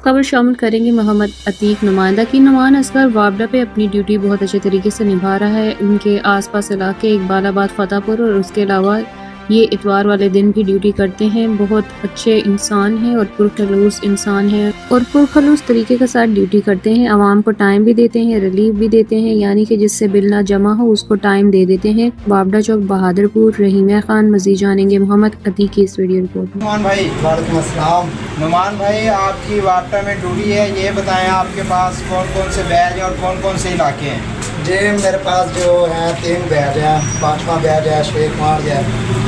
खबर शामिल करेंगे मोहम्मद अतीक नुमाइंदा की। नुमान असगर वापडा पे अपनी ड्यूटी बहुत अच्छे तरीके से निभा रहा है। उनके आसपास इलाके इकबालाबाद, फतेहपुर और उसके अलावा ये इतवार वाले दिन भी ड्यूटी करते हैं। बहुत अच्छे इंसान हैं और पुरखलूस इंसान हैं और पुरखलूस तरीके के साथ ड्यूटी करते हैं। आवाम को टाइम भी देते हैं, रिलीफ भी देते हैं, यानी कि जिससे बिल ना जमा हो उसको टाइम दे देते हैं। वापडा चौक, बहादुरपुर, रहीमिया खान। मजीद जानेंगे मोहम्मद अतीक की इस वीडियो रिपोर्ट में। नुमान भाई, वालेकुम अस्सलाम। नुमान भाई, आपकी वापडा में ड्यूटी है, ये बताएं आपके पास कौन कौन से बैच हैं और कौन कौन से इलाके हैं? जी, मेरे पास जो है 3 बैच हैं। 5वां बैच है शेख मार्ग है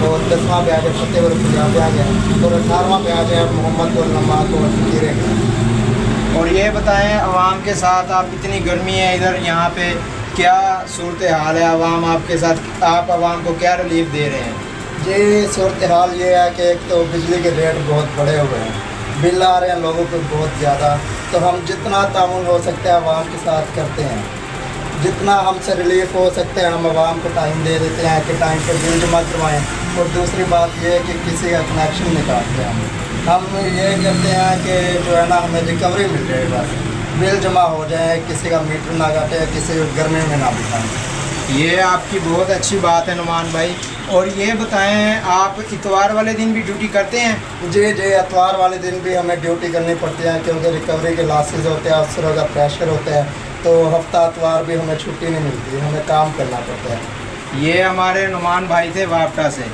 और 10वां बैच है फतेहपुर पंजाब बैच है और 18वां बैच है मोहम्मद नमाज और फकीर है। और ये बताएं आवाम के साथ, आप इतनी गर्मी है इधर, यहाँ पे क्या सूरत हाल है आवाम आपके साथ, आप आवाम को क्या रिलीफ दे रहे हैं? जी, सूरत हाल ये है कि एक तो बिजली के रेट बहुत बढ़े हुए हैं, बिल आ रहे हैं लोगों को बहुत ज़्यादा, तो हम जितना ताउन हो सकता है आवाम के साथ करते हैं। जितना हमसे रिलीफ हो सकते हैं हम आवाम को टाइम दे देते हैं कि टाइम पर बिल जमा करवाएँ। और दूसरी बात यह है कि किसी का कनेक्शन निकालते हैं हम ये करते हैं कि जो है ना हमें रिकवरी मिल जाए, बस बिल जमा हो जाए, किसी का मीटर ना काटे, किसी को गर्मी में ना बिठाएं। ये आपकी बहुत अच्छी बात है नुमान भाई। और ये बताएं, आप इतवार वाले दिन भी ड्यूटी करते हैं? जी, इतवार वाले दिन भी हमें ड्यूटी करनी पड़ती है क्योंकि रिकवरी के लासेस होते हैं, अफसरों का प्रेशर होता है, तो हफ्ता इतवार भी हमें छुट्टी नहीं मिलती, हमें काम करना पड़ता है। ये हमारे नुमान भाई थे वापडा से।